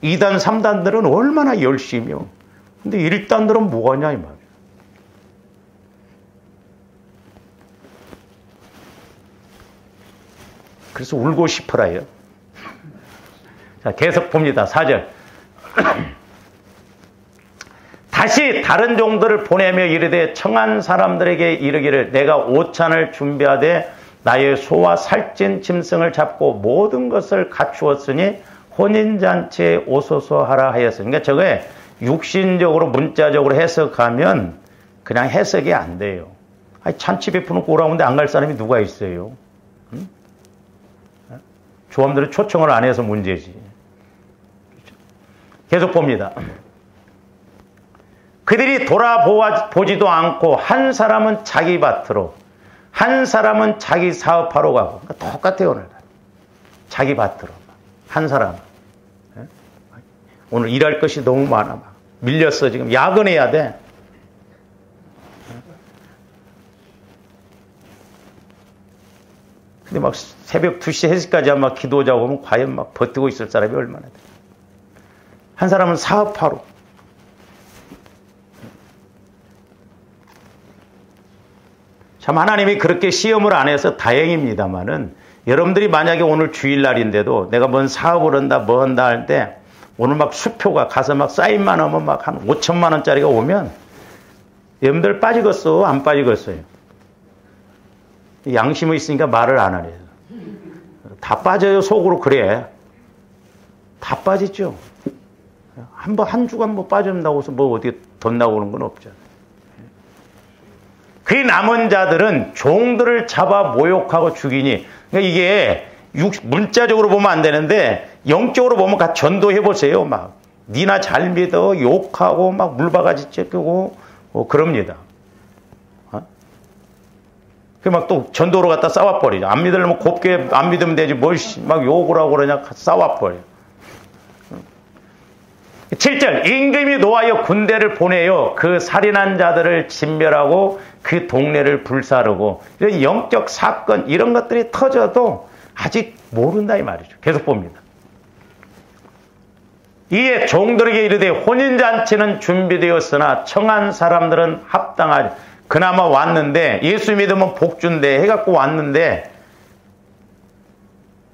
2단, 3단들은 얼마나 열심히요. 근데 1단들은 뭐하냐 이 말이에요. 그래서 울고 싶어라요. 자, 계속 봅니다. 4절. 다시 다른 종들을 보내며 이르되 청한 사람들에게 이르기를 내가 오찬을 준비하되 나의 소와 살찐 짐승을 잡고 모든 것을 갖추었으니 혼인잔치에 오소서 하라 하였으니. 그러니까 저게 육신적으로 문자적으로 해석하면 그냥 해석이 안 돼요. 아니, 잔치 베푸는 오라는데 안 갈 사람이 누가 있어요? 응? 조합들은 초청을 안 해서 문제지. 계속 봅니다. 그들이 돌아보지도 않고 한 사람은 자기 밭으로, 한 사람은 자기 사업하러 가고. 그러니까 똑같아요. 오늘 자기 밭으로 한 사람. 오늘 일할 것이 너무 많아. 막 밀렸어. 지금 야근해야 돼. 근데 막 새벽 2시, 3시까지 막 기도자고 하면 과연 막 버티고 있을 사람이 얼마나 돼. 한 사람은 사업하러. 참 하나님이 그렇게 시험을 안 해서 다행입니다만은, 여러분들이 만약에 오늘 주일날인데도 내가 뭔 사업을 한다 뭐 한다 할 때 오늘 막 수표가 가서 막 사인만 하면 막 한 5천만 원짜리가 오면 여러분들 빠지겠어 안 빠지겠어요? 양심이 있으니까 말을 안 하네요. 다 빠져요. 속으로. 그래 다 빠지죠. 한 주간 뭐 빠진다고 해서 뭐 어디 돈 나오는 건 없잖아요. 그 남은 자들은 종들을 잡아 모욕하고 죽이니. 그러니까 이게 문자적으로 보면 안 되는데 영적으로 보면 같이 전도해 보세요. 막 니나 잘 믿어 욕하고 막 물바가지 째고 그럽니다. 그 막 또 전도로 갖다 싸워버리죠. 안 믿으려면 곱게 안 믿으면 되지 뭘 막 욕을 하고 그러냐 싸워버려. 7절 임금이 노하여 군대를 보내요. 그 살인한 자들을 진멸하고 그 동네를 불사르고. 이런 영적 사건 이런 것들이 터져도 아직 모른다 이 말이죠. 계속 봅니다. 이에 종들에게 이르되 혼인잔치는 준비되었으나 청한 사람들은 합당하지. 그나마 왔는데 예수 믿으면 복 준대 해갖고 왔는데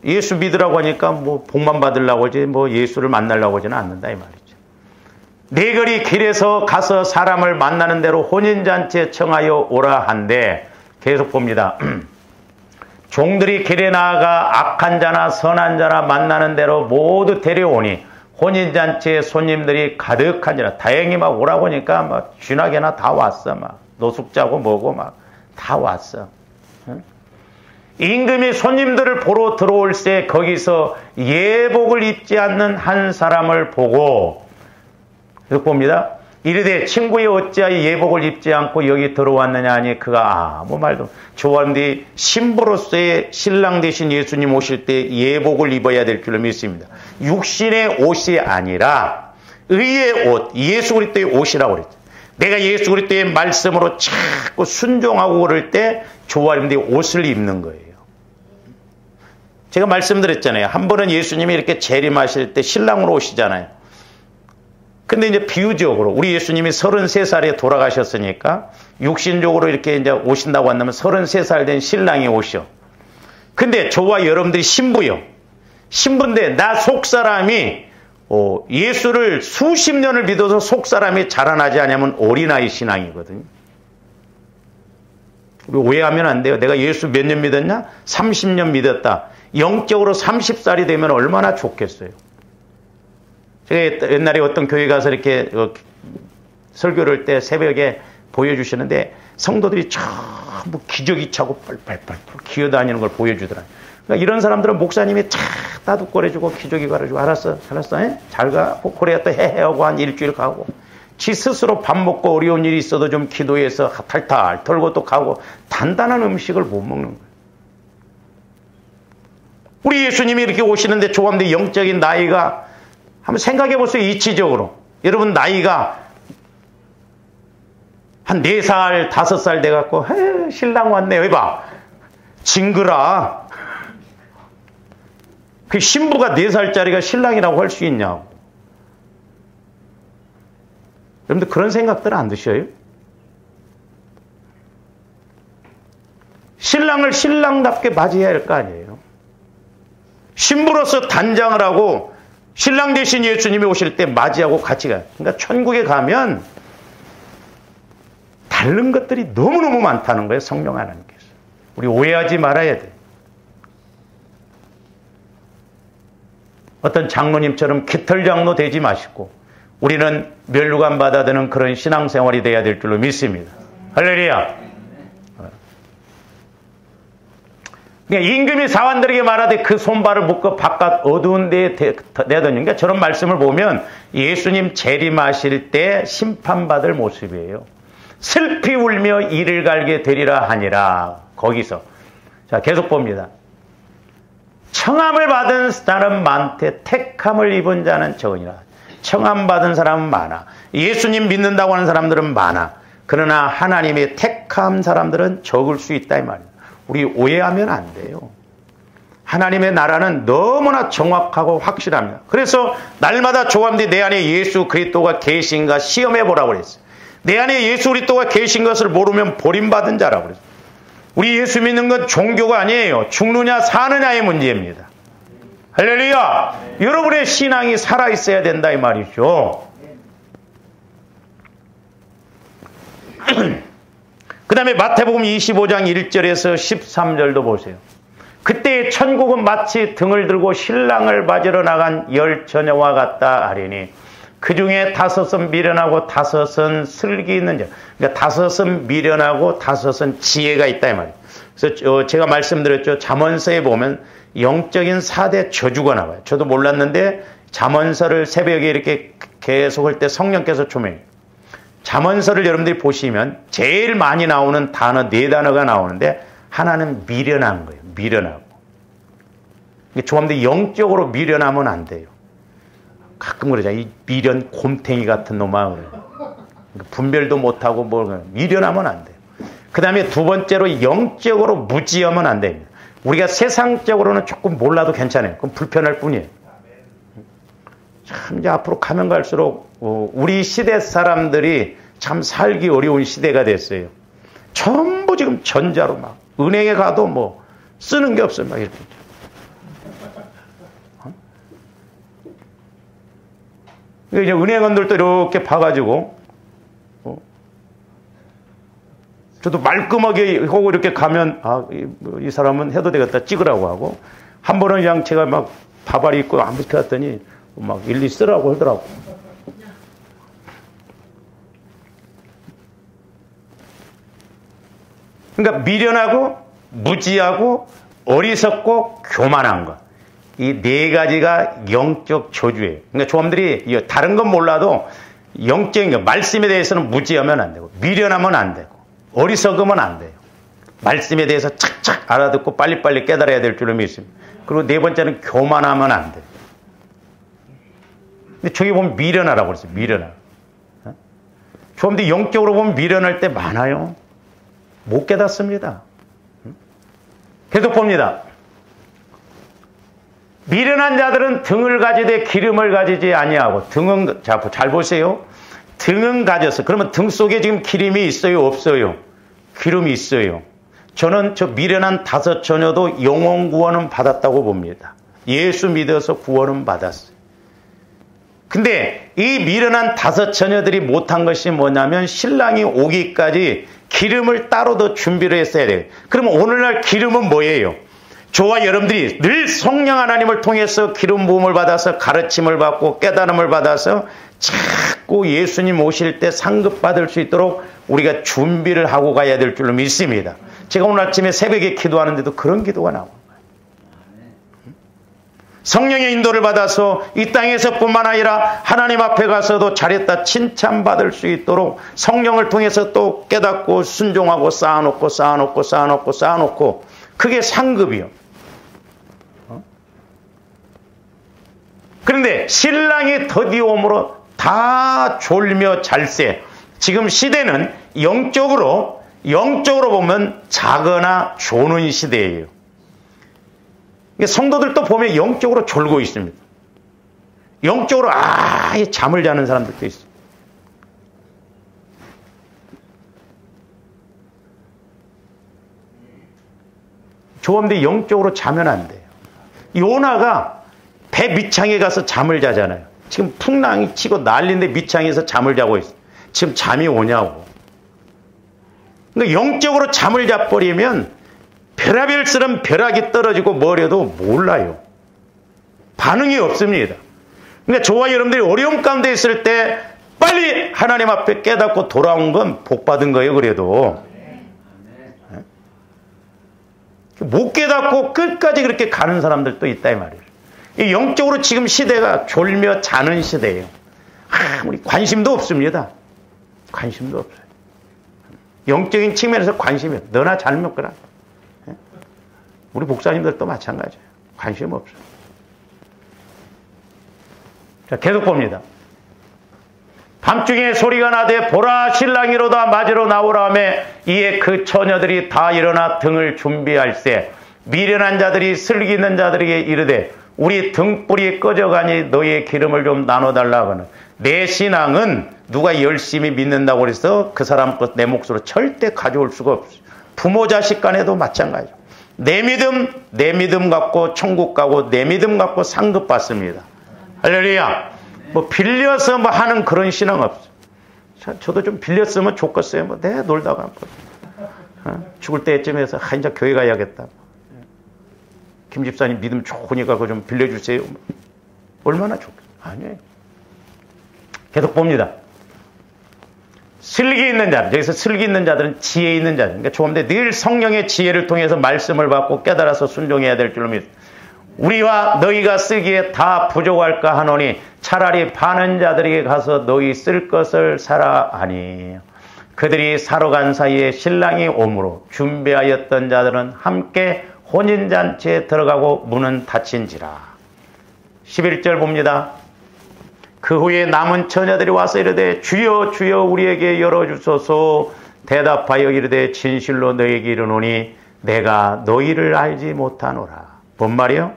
예수 믿으라고 하니까 뭐 복만 받으려고 하지 뭐 예수를 만나려고 하지는 않는다 이 말이죠. 네거리 길에서 가서 사람을 만나는 대로 혼인잔치에 청하여 오라 한데. 계속 봅니다. 종들이 길에 나아가 악한 자나 선한 자나 만나는 대로 모두 데려오니 혼인잔치에 손님들이 가득한지라. 다행히 막 오라고 하니까 막 쥐나게나 다 왔어. 막 노숙자고 뭐고 막 다 왔어. 응? 임금이 손님들을 보러 들어올 때 거기서 예복을 입지 않는 한 사람을 보고. 계속 봅니다. 이르되 친구의 어찌하여 예복을 입지 않고 여기 들어왔느냐 하니 그가 아무 말도. 조한디 신부로서의 신랑 되신 예수님 오실 때 예복을 입어야 될 줄로 믿습니다. 육신의 옷이 아니라 의의 옷, 예수 그리스도의 옷이라고 그랬죠. 내가 예수 그리스도의 말씀으로 자꾸 순종하고 그럴 때 조아님들이 옷을 입는 거예요. 제가 말씀드렸잖아요. 한 번은 예수님이 이렇게 재림하실 때 신랑으로 오시잖아요. 근데 이제 비유적으로 우리 예수님이 33살에 돌아가셨으니까 육신적으로 이렇게 이제 오신다고 한다면 33살 된 신랑이 오셔. 근데 저와 여러분들이 신부요. 신부인데 나 속사람이 예수를 수십 년을 믿어서 속사람이 자라나지 않으면 어린아이 신앙이거든요. 우리 오해하면 안 돼요. 내가 예수 몇 년 믿었냐? 30년 믿었다. 영적으로 30살이 되면 얼마나 좋겠어요. 제가 옛날에 어떤 교회 가서 이렇게 설교를 할 때 새벽에 보여주시는데 성도들이 전부 기저귀 차고 빨빨빨 기어다니는 걸 보여주더라고요. 그러니까 이런 사람들은 목사님이 차 따둑거려주고 기저귀 갈아주고 알았어 잘 가. 그래야 또 해하고 한 일주일 가고 지 스스로 밥 먹고 어려운 일이 있어도 좀 기도해서 탈탈 털고 또 가고 단단한 음식을 못 먹는 거예요. 우리 예수님이 이렇게 오시는데 조감대 영적인 나이가 한번 생각해 보세요. 이치적으로. 여러분 나이가 한 4살, 5살 돼갖고 신랑 왔네. 여기 봐. 징그라. 그 신부가 4살짜리가 신랑이라고 할 수 있냐고. 여러분들 그런 생각들 안 드셔요? 신랑을 신랑답게 맞이해야 할 거 아니에요. 신부로서 단장을 하고 신랑 대신 예수님이 오실 때 맞이하고 같이 가요. 그러니까 천국에 가면 다른 것들이 너무너무 많다는 거예요. 성령 하나님께서. 우리 오해하지 말아야 돼요. 어떤 장로님처럼 깃털 장로 되지 마시고 우리는 면류관 받아드는 그런 신앙생활이 돼야 될 줄로 믿습니다. 할렐루야. 임금이 사관들에게 말하되 그 손발을 묶어 바깥 어두운 데에 내던니까 저런 말씀을 보면 예수님 재림하실 때 심판받을 모습이에요. 슬피 울며 이를 갈게 되리라 하니라. 거기서 자 계속 봅니다. 청함을 받은 자는 많되 택함을 입은 자는 적으니라. 청함 받은 사람은 많아. 예수님 믿는다고 하는 사람들은 많아. 그러나 하나님의 택한 사람들은 적을 수 있다 이 말이에요. 우리 오해하면 안 돼요. 하나님의 나라는 너무나 정확하고 확실합니다. 그래서 날마다 조감대 내 안에 예수 그리스도가 계신가 시험해 보라고 그랬어요. 내 안에 예수 그리스도가 계신 것을 모르면 버림받은 자라고 그랬어요. 우리 예수 믿는 건 종교가 아니에요. 죽느냐 사느냐의 문제입니다. 할렐루야. 여러분의 신앙이 살아있어야 된다 이 말이죠. 그 다음에 마태복음 25장 1절에서 13절도 보세요. 그때 천국은 마치 등을 들고 신랑을 맞으러 나간 10처녀와 같다 하리니 그 중에 5은 미련하고 5은 슬기 있는 자. 그러니까 5은 미련하고 5은 지혜가 있다 이 말이에요. 그래서 제가 말씀드렸죠. 잠언서에 보면 영적인 4대 저주가 나와요. 저도 몰랐는데 잠언서를 새벽에 이렇게 계속 할 때 성령께서 조명해요. 잠언서를 여러분들이 보시면 제일 많이 나오는 단어 4단어가 나오는데 하나는 미련한 거예요. 미련하고. 조감대 영적으로 미련하면 안 돼요. 가끔 그러잖아요. 이 미련 곰탱이 같은 놈아. 분별도 못하고 미련하면 안 돼요. 그 다음에 두 번째로 영적으로 무지하면 안 됩니다. 우리가 세상적으로는 조금 몰라도 괜찮아요. 그건 불편할 뿐이에요. 참 이제 앞으로 가면 갈수록 우리 시대 사람들이 참 살기 어려운 시대가 됐어요. 전부 지금 전자로 막 은행에 가도 뭐 쓰는 게 없어요. 막 이렇게. 이제 은행원들도 이렇게 봐가지고 저도 말끔하게 하고 이렇게 가면 이 사람은 해도 되겠다 찍으라고 하고 한 번은 그냥 제가 막 바바리 입고 안 붙여놨더니 막 일일이 쓰라고 하더라고. 그러니까 미련하고 무지하고 어리석고 교만한 것. 이 4가지가 영적 저주예요. 그러니까 조감들이 다른 건 몰라도 영적인 것, 말씀에 대해서는 무지하면 안 되고 미련하면 안 되고 어리석으면 안 돼요. 말씀에 대해서 착착 알아듣고 빨리빨리 깨달아야 될 줄로 믿습니다. 그리고 4번째는 교만하면 안 돼요. 근데 저기 보면 미련하라고 그랬어요. 미련하. 조감들이 영적으로 보면 미련할 때 많아요. 못 깨닫습니다. 계속 봅니다. 미련한 자들은 등을 가지되 기름을 가지지 아니하고 등은 잘 보세요. 등은 가졌어. 그러면 등 속에 지금 기름이 있어요? 없어요? 기름이 있어요. 저는 저 미련한 5처녀도 영혼 구원은 받았다고 봅니다. 예수 믿어서 구원은 받았어요. 근데 이 미련한 5처녀들이 못한 것이 뭐냐면 신랑이 오기까지 기름을 따로 더 준비를 했어야 돼요. 그러면 오늘날 기름은 뭐예요? 저와 여러분들이 늘 성령 하나님을 통해서 기름 부음을 받아서 가르침을 받고 깨달음을 받아서 자꾸 예수님 오실 때 상급받을 수 있도록 우리가 준비를 하고 가야 될 줄로 믿습니다. 제가 오늘 아침에 새벽에 기도하는데도 그런 기도가 나옵니다. 성령의 인도를 받아서 이 땅에서 뿐만 아니라 하나님 앞에 가서도 잘했다 칭찬받을 수 있도록 성령을 통해서 또 깨닫고 순종하고 쌓아놓고 그게 상급이요. 그런데 신랑이 드디어 오므로 다 졸며 잘세. 지금 시대는 영적으로 보면 자거나 조는 시대예요. 성도들도 보면 영적으로 졸고 있습니다. 영적으로 아예 잠을 자는 사람들도 있어요. 좋은데 영적으로 자면 안 돼요. 요나가 배 밑창에 가서 잠을 자잖아요. 지금 풍랑이 치고 난리인데 밑창에서 잠을 자고 있어요. 지금 잠이 오냐고. 그러니까 영적으로 잠을 자버리면 별하별스런 벼락이 떨어지고 뭐래도 몰라요. 반응이 없습니다. 그러니까 저와 여러분들이 어려움 가운데 있을 때 빨리 하나님 앞에 깨닫고 돌아온 건 복받은 거예요. 그래도 못 깨닫고 끝까지 그렇게 가는 사람들도 있다 이 말이에요. 영적으로 지금 시대가 졸며 자는 시대예요. 우리 관심도 없습니다. 관심도 없어요. 영적인 측면에서 관심이 없어요. 너나 잘 먹거라. 우리 목사님들도 마찬가지예요. 관심 없어요. 자, 계속 봅니다. 밤중에 소리가 나되 보라 신랑이로다 맞으러 나오라 하며 이에 그 처녀들이 다 일어나 등을 준비할세. 미련한 자들이 슬기 있는 자들에게 이르되 우리 등불이 꺼져가니 너희의 기름을 좀 나눠달라 하거늘. 내 신앙은 누가 열심히 믿는다고 해서 그 사람 것 내 몫으로 절대 가져올 수가 없어요. 부모 자식 간에도 마찬가지죠. 내 믿음 갖고 천국 가고 내 믿음 갖고 상급 받습니다. 할렐루야. 뭐 빌려서 뭐 하는 그런 신앙 없어요. 저도 좀 빌렸으면 좋겠어요. 뭐 내가 놀다가 죽을 때쯤에서 이제 교회 가야겠다. 김 집사님 믿음 좋으니까 그거 좀 빌려주세요. 얼마나 좋겠어요. 아니에요. 계속 봅니다. 슬기 있는 자, 여기서 슬기 있는 자들은 지혜 있는 자들. 그러니까 좋은데 늘 성령의 지혜를 통해서 말씀을 받고 깨달아서 순종해야 될 줄로 믿습니다. 우리와 너희가 쓰기에 다 부족할까 하노니 차라리 파는 자들에게 가서 너희 쓸 것을 사라 하니 그들이 사러 간 사이에 신랑이 오므로 준비하였던 자들은 함께 혼인잔치에 들어가고 문은 닫힌지라. 11절 봅니다. 그 후에 남은 처녀들이 와서 이르되 주여 주여 우리에게 열어주소서. 대답하여 이르되 진실로 너희에게 이르노니 내가 너희를 알지 못하노라. 뭔 말이요?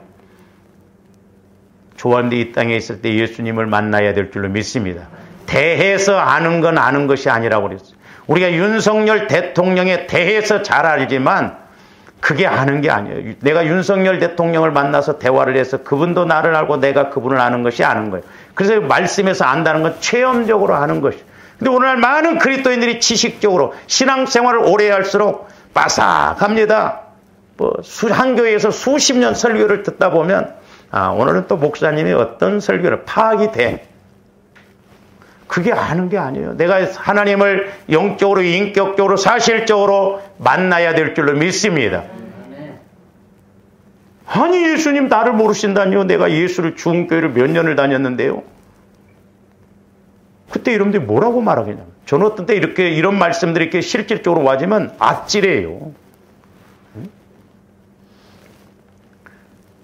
조한데 이 땅에 있을 때 예수님을 만나야 될 줄로 믿습니다. 대해서 아는 건 아는 것이 아니라고 그랬어요. 우리가 윤석열 대통령에 대해서 잘 알지만 그게 아는 게 아니에요. 내가 윤석열 대통령을 만나서 대화를 해서 그분도 나를 알고 내가 그분을 아는 것이 아는 거예요. 그래서 말씀에서 안다는 건 체험적으로 아는 것이에요. 근데 오늘날 많은 그리스도인들이 지식적으로 신앙생활을 오래 할수록 빠삭합니다. 한 교회에서 수십 년 설교를 듣다 보면 오늘은 또 목사님이 어떤 설교를 파악이 돼. 그게 아는 게 아니에요. 내가 하나님을 영적으로 인격적으로 사실적으로 만나야 될 줄로 믿습니다. 아니 예수님 나를 모르신다니요. 내가 예수를 중교회를 몇 년을 다녔는데요. 그때 여러분들이 뭐라고 말하겠냐면 저는 어떤 때 이렇게 이런 말씀들이 이렇게 실질적으로 와지면 아찔해요.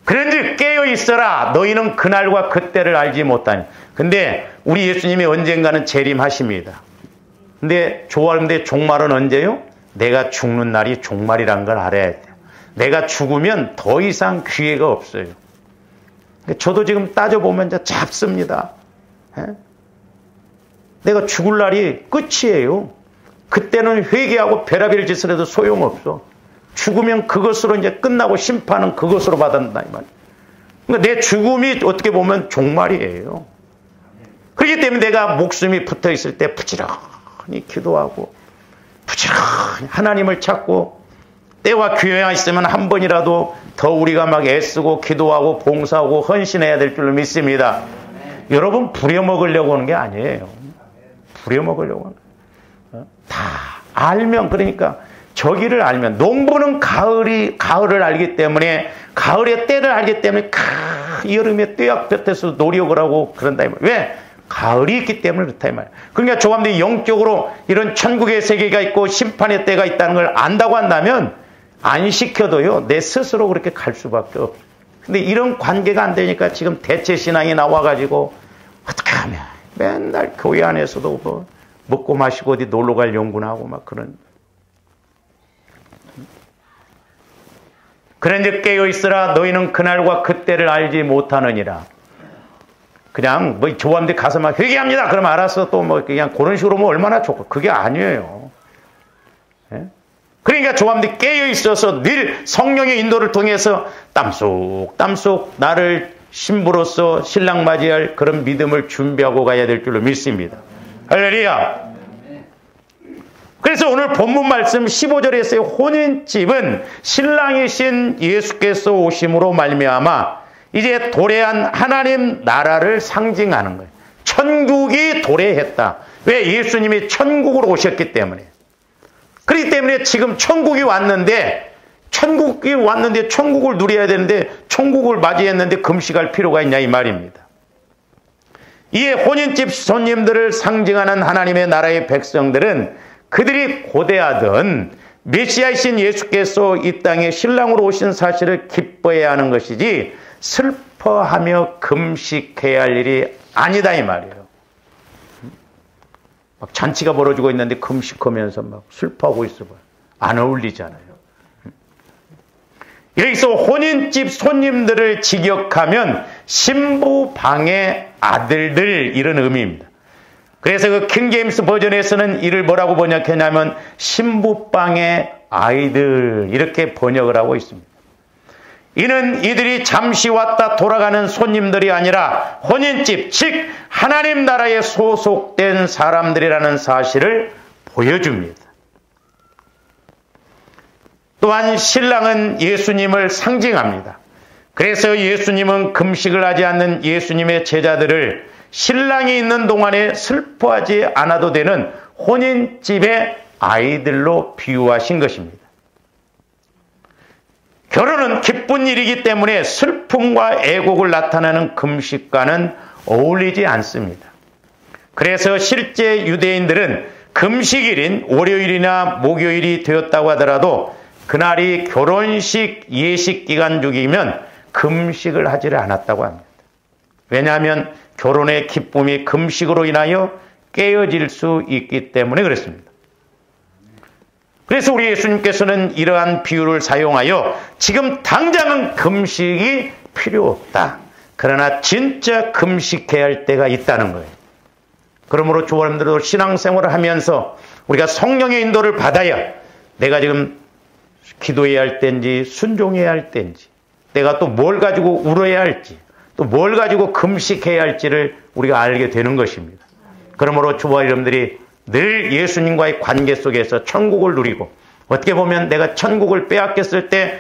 그런즉 깨어 있어라. 너희는 그날과 그때를 알지 못하니. 근데 우리 예수님이 언젠가는 재림하십니다. 근데 좋아하는데 종말은 언제요? 내가 죽는 날이 종말이란 걸 알아야 돼요. 내가 죽으면 더 이상 기회가 없어요. 저도 지금 따져보면 이제 잡습니다. 내가 죽을 날이 끝이에요. 그때는 회개하고 별의별 짓을 해도 소용없어. 죽으면 그것으로 이제 끝나고 심판은 그것으로 받는다 이 말이에요. 그러니까 내 죽음이 어떻게 보면 종말이에요. 그렇기 때문에 내가 목숨이 붙어 있을 때 부지런히 기도하고 부지런히 하나님을 찾고 때와 기회가 있으면 한 번이라도 더 우리가 막 애쓰고 기도하고 봉사하고 헌신해야 될 줄로 믿습니다. 여러분 부려먹으려고 하는 게 아니에요. 부려먹으려고 하는 거예요. 다 알면, 그러니까 저기를 알면, 농부는 가을을 알기 때문에, 가을의 때를 알기 때문에 여름에 떼약볕에서 노력을 하고 그런다 이 말이에요. 왜? 가을이 있기 때문에 그렇다 이 말이에요. 그러니까 조감들이 영적으로 이런 천국의 세계가 있고 심판의 때가 있다는 걸 안다고 한다면 안 시켜도요 내 스스로 그렇게 갈 수밖에 없어요. 근데 이런 관계가 안 되니까 지금 대체 신앙이 나와가지고 어떻게 하면 맨날 교회 안에서도 뭐 먹고 마시고 어디 놀러 갈 연구나 하고 막 그런. 그런즉 깨어 있으라. 너희는 그날과 그때를 알지 못하느니라. 그냥 뭐 조합대 가서 막 회개합니다. 그러면 알았어. 또 뭐 그냥 그런 식으로 뭐 얼마나 좋고. 그게 아니에요. 예? 그러니까 조합대 깨어 있어서 늘 성령의 인도를 통해서 땀쏙 나를 신부로서 신랑 맞이할 그런 믿음을 준비하고 가야 될 줄로 믿습니다. 할렐루야. 그래서 오늘 본문 말씀 15절에서의 혼인집은 신랑이신 예수께서 오심으로 말미암아 이제 도래한 하나님 나라를 상징하는 거예요. 천국이 도래했다. 왜? 예수님이 천국으로 오셨기 때문에. 그렇기 때문에 지금 천국이 왔는데 천국을 누려야 되는데 천국을 맞이했는데 금식할 필요가 있냐 이 말입니다. 이에 혼인집 손님들을 상징하는 하나님의 나라의 백성들은 그들이 고대하던 메시아이신 예수께서 이 땅에 신랑으로 오신 사실을 기뻐해야 하는 것이지 슬퍼하며 금식해야 할 일이 아니다 이 말이에요. 막 잔치가 벌어지고 있는데 금식하면서 막 슬퍼하고 있어 봐요. 안 어울리잖아요. 여기서 혼인집 손님들을 직역하면 신부 방의 아들들 이런 의미입니다. 그래서 그 킹제임스 버전에서는 이를 뭐라고 번역했냐면 신부방의 아이들 이렇게 번역을 하고 있습니다. 이는 이들이 잠시 왔다 돌아가는 손님들이 아니라 혼인집, 즉 하나님 나라에 소속된 사람들이라는 사실을 보여줍니다. 또한 신랑은 예수님을 상징합니다. 그래서 예수님은 금식을 하지 않는 예수님의 제자들을 신랑이 있는 동안에 슬퍼하지 않아도 되는 혼인집의 아이들로 비유하신 것입니다. 결혼은 기쁜 일이기 때문에 슬픔과 애곡을 나타내는 금식과는 어울리지 않습니다. 그래서 실제 유대인들은 금식일인 월요일이나 목요일이 되었다고 하더라도 그날이 결혼식 예식 기간 중이면 금식을 하지를 않았다고 합니다. 왜냐하면 결혼의 기쁨이 금식으로 인하여 깨어질 수 있기 때문에 그렇습니다. 그래서 우리 예수님께서는 이러한 비유를 사용하여 지금 당장은 금식이 필요 없다. 그러나 진짜 금식해야 할 때가 있다는 거예요. 그러므로 조원님들도 신앙생활을 하면서 우리가 성령의 인도를 받아야 내가 지금 기도해야 할 때인지 순종해야 할 때인지 내가 또 뭘 가지고 울어야 할지 또 뭘 가지고 금식해야 할지를 우리가 알게 되는 것입니다. 그러므로 주와 여러분들이 늘 예수님과의 관계 속에서 천국을 누리고 어떻게 보면 내가 천국을 빼앗겼을 때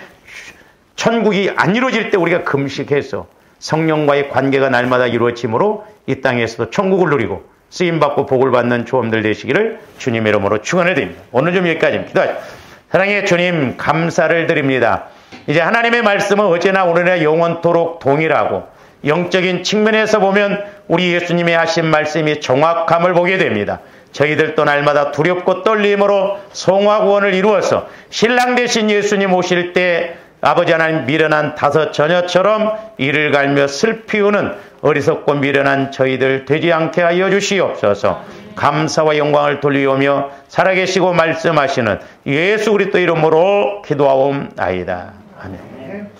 천국이 안 이루어질 때 우리가 금식해서 성령과의 관계가 날마다 이루어지므로 이 땅에서도 천국을 누리고 쓰임받고 복을 받는 조험들 되시기를 주님의 이름으로 축원을 드립니다. 오늘 좀 여기까지입니다. 기도하십시오. 사랑의 주님 감사를 드립니다. 이제 하나님의 말씀은 어제나 오늘이나 영원토록 동일하고 영적인 측면에서 보면 우리 예수님의 하신 말씀이 정확함을 보게 됩니다. 저희들도 날마다 두렵고 떨림으로 성화 구원을 이루어서 신랑 되신 예수님 오실 때 아버지 하나님 미련한 다섯 처녀처럼 이를 갈며 슬피우는 어리석고 미련한 저희들 되지 않게 하여 주시옵소서. 감사와 영광을 돌리오며 살아계시고 말씀하시는 예수 그리스도 이름으로 기도하옵나이다. 아멘.